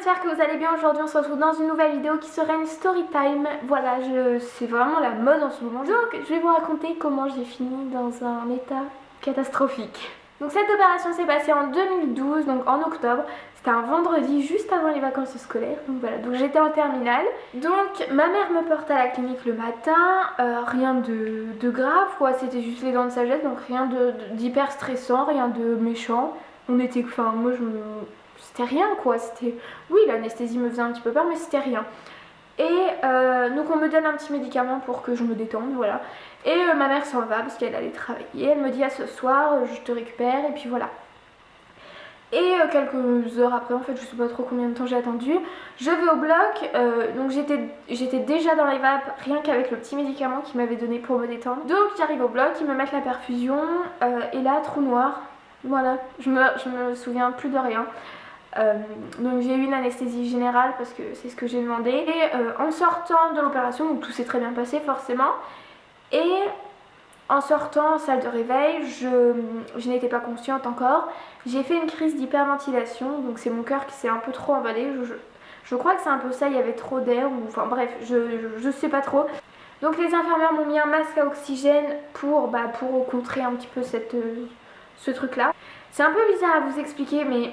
j'espère que vous allez bien. Aujourd'hui on se retrouve dans une nouvelle vidéo qui sera une story time. Voilà, c'est vraiment la mode en ce moment. Donc je vais vous raconter comment j'ai fini dans un état catastrophique. Donc cette opération s'est passée en 2012, donc en octobre. C'était un vendredi juste avant les vacances scolaires. Donc voilà, donc j'étais en terminale. Donc ma mère me porte à la clinique le matin. Rien de grave quoi, c'était juste les dents de sagesse. Donc rien d'hyper stressant, rien de méchant. On était, enfin moi c'était rien quoi, c'était, oui l'anesthésie me faisait un petit peu peur mais c'était rien. Et donc on me donne un petit médicament pour que je me détende, voilà. Et ma mère s'en va parce qu'elle allait travailler, elle me dit à ce soir, je te récupère et puis voilà. Et quelques heures après, en fait je sais pas trop combien de temps j'ai attendu, je vais au bloc, donc j'étais déjà dans les vapes rien qu'avec le petit médicament qu'ils m'avaient donné pour me détendre. Donc j'arrive au bloc, ils me mettent la perfusion et là trou noir, voilà, je me souviens plus de rien. Donc j'ai eu une anesthésie générale parce que c'est ce que j'ai demandé. Et en sortant de l'opération, donc tout s'est très bien passé forcément. Et en sortant en salle de réveil, je n'étais pas consciente encore. J'ai fait une crise d'hyperventilation, donc c'est mon cœur qui s'est un peu trop emballé. Je crois que c'est un peu ça, il y avait trop d'air, ou enfin bref, je sais pas trop. Donc les infirmières m'ont mis un masque à oxygène pour contrer un petit peu ce truc là. C'est un peu bizarre à vous expliquer mais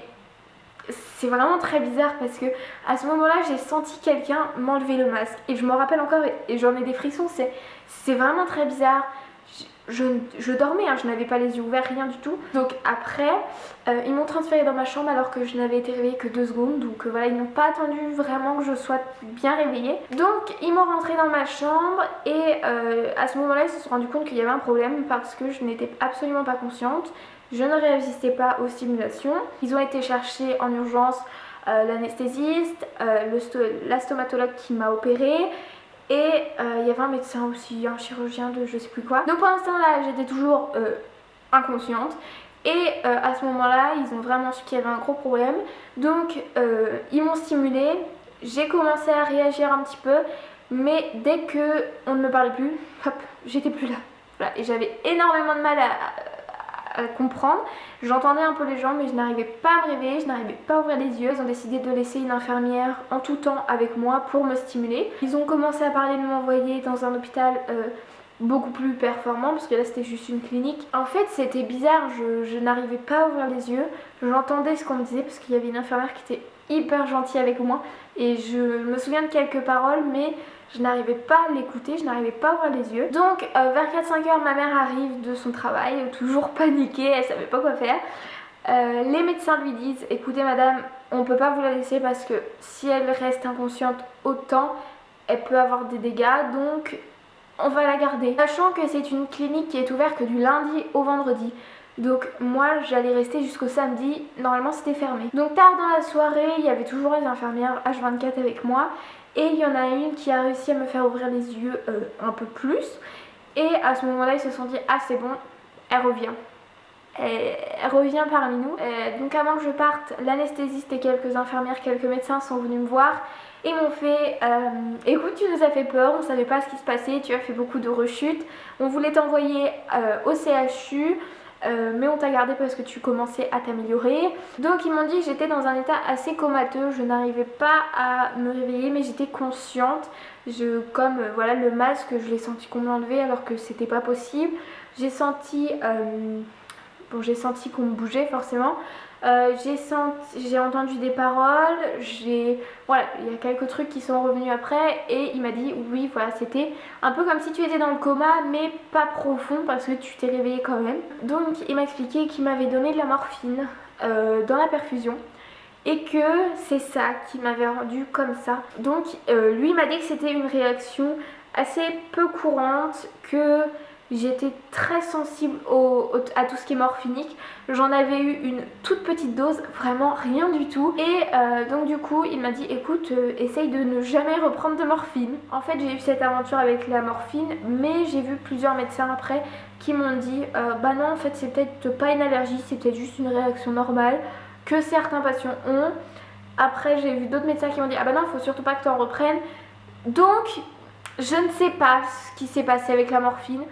c'est vraiment très bizarre parce que à ce moment-là j'ai senti quelqu'un m'enlever le masque et je me rappelle encore et j'en ai des frissons, c'est vraiment très bizarre. Je dormais, hein, je n'avais pas les yeux ouverts, rien du tout. Donc après ils m'ont transférée dans ma chambre alors que je n'avais été réveillée que 2 secondes. Donc voilà, ils n'ont pas attendu vraiment que je sois bien réveillée. Donc ils m'ont rentrée dans ma chambre et à ce moment-là ils se sont rendus compte qu'il y avait un problème parce que je n'étais absolument pas consciente. Je ne résistais pas aux stimulations. Ils ont été chercher en urgence l'anesthésiste, la stomatologue qui m'a opérée. Et il y avait un médecin aussi, un chirurgien de je sais plus quoi. Donc pour l'instant là j'étais toujours inconsciente. Et à ce moment là ils ont vraiment su qu'il y avait un gros problème. Donc ils m'ont stimulée. J'ai commencé à réagir un petit peu. Mais dès que on ne me parlait plus, hop, j'étais plus là. Voilà. Et j'avais énormément de mal à comprendre. J'entendais un peu les gens mais je n'arrivais pas à me réveiller, je n'arrivais pas à ouvrir les yeux. Ils ont décidé de laisser une infirmière en tout temps avec moi pour me stimuler. Ils ont commencé à parler de m'envoyer dans un hôpital beaucoup plus performant parce que là c'était juste une clinique. En fait c'était bizarre, je n'arrivais pas à ouvrir les yeux. J'entendais ce qu'on me disait parce qu'il y avait une infirmière qui était hyper gentille avec moi et je me souviens de quelques paroles mais je n'arrivais pas à l'écouter, je n'arrivais pas à ouvrir les yeux. Donc vers 4-5 heures ma mère arrive de son travail, toujours paniquée, elle savait pas quoi faire. Les médecins lui disent écoutez madame, on peut pas vous la laisser parce que si elle reste inconsciente autant, elle peut avoir des dégâts, donc on va la garder. Sachant que c'est une clinique qui est ouverte que du lundi au vendredi. Donc moi j'allais rester jusqu'au samedi, normalement c'était fermé. Donc tard dans la soirée, il y avait toujours les infirmières H24 avec moi. Et il y en a une qui a réussi à me faire ouvrir les yeux un peu plus. Et à ce moment-là, ils se sont dit ah c'est bon, elle revient. Elle revient parmi nous. Donc avant que je parte, l'anesthésiste et quelques infirmières, quelques médecins sont venus me voir. Et m'ont fait écoute, tu nous as fait peur, on ne savait pas ce qui se passait, tu as fait beaucoup de rechutes. On voulait t'envoyer au CHU. Mais on t'a gardé parce que tu commençais à t'améliorer. Donc ils m'ont dit que j'étais dans un état assez comateux, je n'arrivais pas à me réveiller mais j'étais consciente. Comme voilà le masque, je l'ai senti qu'on me l'enlevait alors que c'était pas possible. J'ai senti qu'on me bougeait forcément. J'ai entendu des paroles, voilà, il y a quelques trucs qui sont revenus après et il m'a dit oui voilà c'était un peu comme si tu étais dans le coma mais pas profond parce que tu t'es réveillé quand même. Donc il m'a expliqué qu'il m'avait donné de la morphine dans la perfusion et que c'est ça qui m'avait rendu comme ça. Donc lui m'a dit que c'était une réaction assez peu courante, que j'étais très sensible à tout ce qui est morphinique. J'en avais eu une toute petite dose, vraiment rien du tout. Et donc du coup il m'a dit écoute essaye de ne jamais reprendre de morphine. En fait j'ai eu cette aventure avec la morphine mais j'ai vu plusieurs médecins après qui m'ont dit bah non en fait c'est peut-être pas une allergie, c'est peut-être juste une réaction normale que certains patients ont. Après j'ai vu d'autres médecins qui m'ont dit ah bah non faut surtout pas que tu en reprennes. Donc je ne sais pas ce qui s'est passé avec la morphine.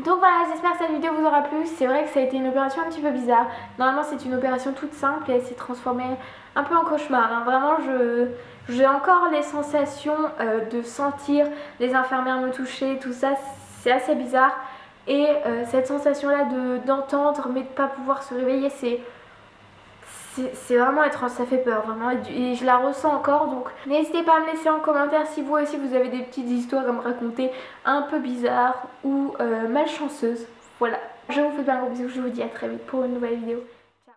Donc voilà, j'espère que cette vidéo vous aura plu. C'est vrai que ça a été une opération un petit peu bizarre. Normalement c'est une opération toute simple et elle s'est transformée un peu en cauchemar, hein. Vraiment j'ai encore les sensations de sentir les infirmières me toucher, tout ça, c'est assez bizarre. Et cette sensation là d'entendre mais de pas pouvoir se réveiller, c'est vraiment étrange, ça fait peur vraiment et je la ressens encore. Donc n'hésitez pas à me laisser en commentaire si vous aussi vous avez des petites histoires à me raconter un peu bizarres ou malchanceuses. Voilà, je vous fais plein de gros bisous, je vous dis à très vite pour une nouvelle vidéo.